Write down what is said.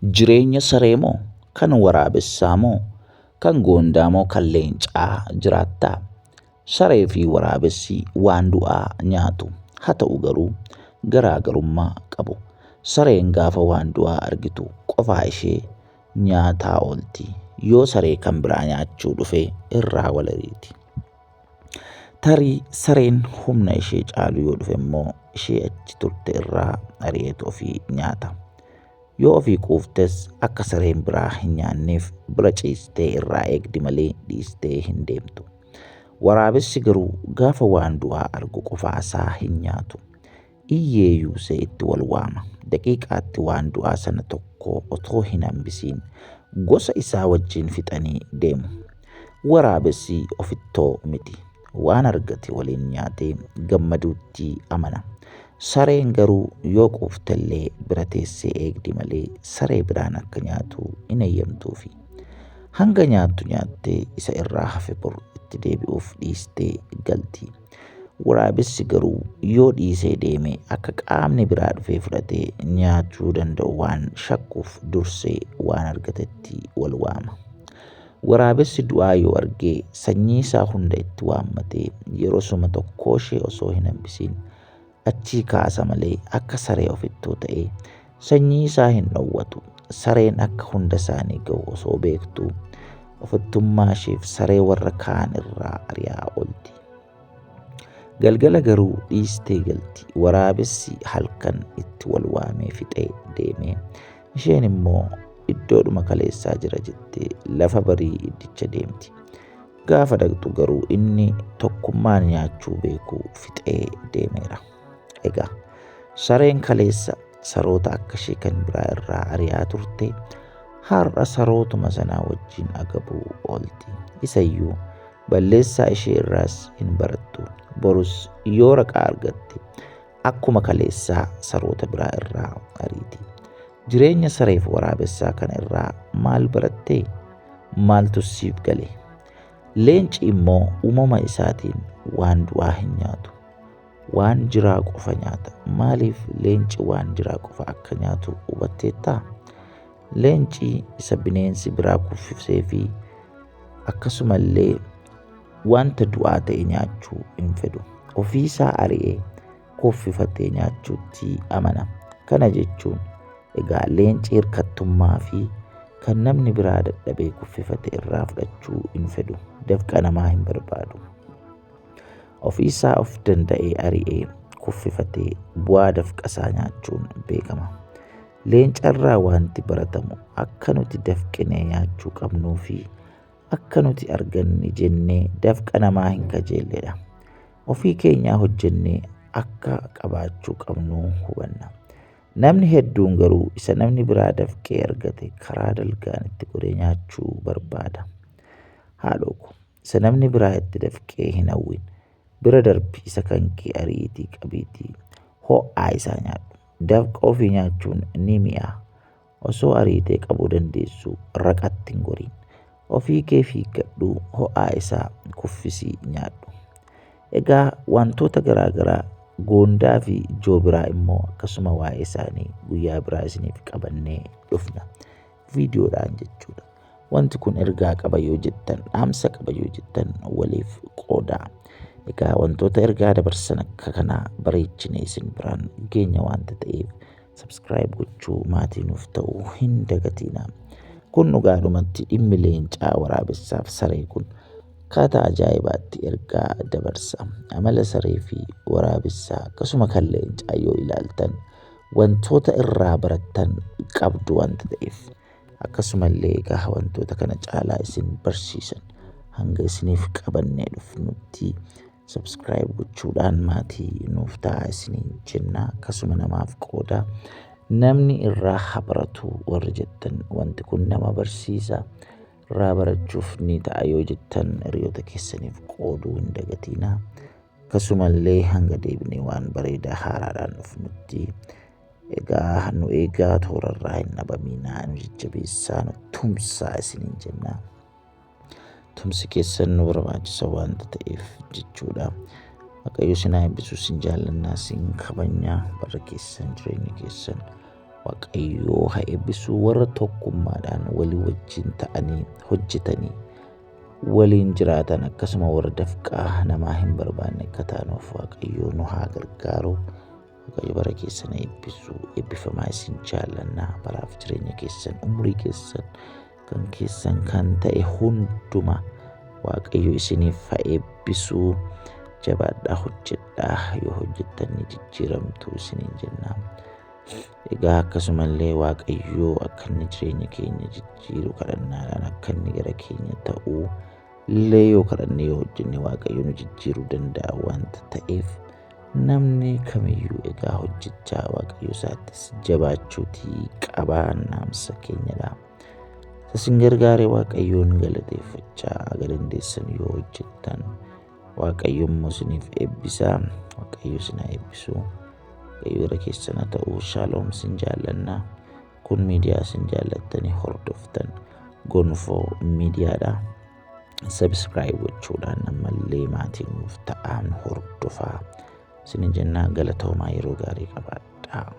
Jireenya saree moo kan waraabessaa moo kan goondaa moo kan leencaa jiraattaa? Saree fi waraabessi waan du'aa nyaatu. Haa ta'u garuu garaagarummaa qabu. Sareen gaafa waan du'aa argitu qofaa ishee nyaataa oolti. Yoo saree kan biraa nyaachuu dhufe irraa wal ariiti. Tarii sareen humna ishee caalu yoo dhufe immoo ishee achi turte irraa ari'eetu ofii nyaata. Yoo ofii quuftes akka sareen biraa hin nyaanneef bira ciistee irraa eegdi malee dhiistee hin deemtu. Waraabessi garuu gaafa waan du'aa argu qofaasaa hin nyaatu. Iyyeeyyuusee itti wal waama. Daqiiqaatti waan du'aa sana tokko otoo hin hambisiin gosa isaa wajjin fixanii deemu. Waraabessi ofittoo miti. Waan argate waliin nyaatee gammaduutti amana. Sareen garuu yoo quuftellee bira teessee eegdi malee saree biraan akka nyaatu hin eeyyamtuufi. Hanga nyaattu nyaattee isa irraa hafe bor itti deebi'uuf dhiistee galti. Waraabessi garuu yoo dhiisee deeme akka qaamni biraa dhufee fudhatee nyaachuu danda'u waan shakkuuf dursee waan argatetti wal waama. Waraabessi du'aa yoo argee sanyii isaa hunda itti waammatee yeroo suma tokkooshee osoo hin hambisiin achii kaasa malee akka saree ofittoo ta'ee sanyii isaa hin dhowwatu. Sareen akka hunda isaanii ga'u osoo beektuu ofittummaa isheef saree warra kaan irraa ari'aa oolti. Galgala garuu dhiistee galti. Waraabessi halkan itti wal waamee fixee deemee isheen immoo iddoodhuma kaleessaa jira jettee lafa barii iddicha deemti. Gaafa dhaqxu garuu inni tokkummaan nyaachuu beekuu fixee deemeera. Egaa sareen kaleessa saroota akka ishee kan biraa irraa ari'aa turte har'a sarootuma sanaa wajjin agabuu oolti. Isayyuu balleessaa ishee irraas hin barattu. Borus yoo raqaa argatte akkuma kaleessaa saroota biraa irraa ariiti. Jireenya sareef waraabessaa kana irraa maal barattee? Maaltu siif gale? Leenci immoo uumama isaatiin waan du'aa hin nyaatu. Waan jiraa qofa nyaata. Maaliif leenci waan jiraa qofa akka nyaatu hubatteettaa? Leenci isa bineensi biraa kuffisee fi akkasumallee wanta du'aa ta'e nyaachuu hin fedhu. Ofiisaa ari'ee kuffifatee nyaachuutti amana. Kana jechuun egaa leenci hirkattummaa fi kan namni biraa dadhabee kuffifate irraa fudhachuu hin fedhu. Dafqa namaa hin barbaadu. Ofiisaa of danda'ee ari'ee kuffifatee bu'aa dafqasaa nyaachuun beekama. Leencarraa wanti baratamu akka nuti dafqinee nyaachuu qabnuu fi akka nuti arganne jennee dafqa namaa hin kajeelledha. Ofii keenyaa hojjennee akka qabaachuu qabnuu hubanna. Namni hedduun garuu isa namni biraa dafqee argate karaa dalgaan itti godhee nyaachuu barbaada. Haadhoo ko isa namni biraa itti dafqee hin hawwin. Bira darbi isa kan kee ariitii qabiitii ho'aa isaa nyaadhu. Dafqa ofii nyaachuun ni mi'a. Osoo ariitee qabuu dandeessu raqatti hin goriin. Ofii kee fiigadhuu ho'aa isaa kuffisii nyaadhu. Egaa wantoota garaagaraa goondaa fi ijoo biraa immoo akkasuma waa'ee isaanii guyyaa biraa isiniif qabannee dhufna. Viidiyoodhaan jechuudha. Wanti kun ergaa qaba yoo jettan, dhaamsa qaba yoo jettan waliif qoodaa. Egaa wantoota ergaa dabarsan akka kanaa bareechinee isin biraan geenya wanta ta'eef subscribe gochuu maatii nuuf ta'uu hin dagatinaa. Kun dhugaadhumatti dhimmi leencaa waraabessaaf saree kun akkaataa ajaa'ibaatti ergaa dabarsa. Amala saree fi waraabessaa akkasuma kan leencaa yoo ilaaltan wantoota irraa barattan qabdu wanta ta'eef akkasumallee egaa wantoota kana caalaa isin barsiisan hanga isiniif qabannee dhufnutti subscribe gochuudhaan maatii nuuf ta'aa isiniin jenna. Akkasuma namaaf qoodaa. Namni irraa haa baratu warra jettan wanti kun nama barsiisa. Irraa barachuuf ni ta'a yoo jettan hiriyoota keessaniif qooduu hin dagatinaa. Akkasumallee hanga deebinee waan bareedaa haaraadhaan dhufnutti egaa nu eegaa toorarraa hin dhabaminaa. Nu jajjabeessaa, nu tumsaa isiniin jenna. Tumsi keessan nu barbaachisa wanta ta'eef jechuudha. Waaqayyo isin haa eebbisu, isin jaallannaa, isin kabajnaa, bara keessan jireenya keessan Waaqayyoo haa eebbisu. Warra tokkummaadhaan walii wajjin ta'anii hojjetanii waliin jiraatan akkasuma warra dafqaa namaa hin barbaanne akka taanuuf Waaqayyoo nu haa gargaaru. Waaqayyo bara keessan eebbisu. Eebbifamaa isin jaallanna. Baraaf jireenya keessan, umurii keessan, kan keessan kan ta'e hunduma Waaqayyo isiniif haa eebbisu. Jabaadhaa, hojjedhaa. Yoo hojjettan ni jijjiiramtu isiniin jenna. Egaa akkasumallee Waaqayyo akka inni jireenya keenya jijjiiru kadhannaadhaan akka inni gara keenya ta'u illee yoo kadhanne yoo hojjenne Waaqayyo nu jijjiiruu danda'a wanta ta'eef namni kamiyyuu egaa hojjechaa Waaqayyo isaattis jabaachuutii qabaa naamsa keenyadha. Isin gargaare Waaqayyoon galateeffachaa aga dandeessan yoo hojjettan Waaqayyo immoo isiniif eebbisaa. Waaqayyo isin haa eebbisu. Waaqayyo gara keessan haa ta'u. Shaaloom isin jaallanna. Kun miidiyaa isin jaallattanii hordoftan Gonfoo miidiyaadha. Subscribe gochuudhaan ammallee maatii nuuf ta'aa, nu hordofaa. Isiniin jennaa galatoomaa, yeroo gaarii qabaadhaa.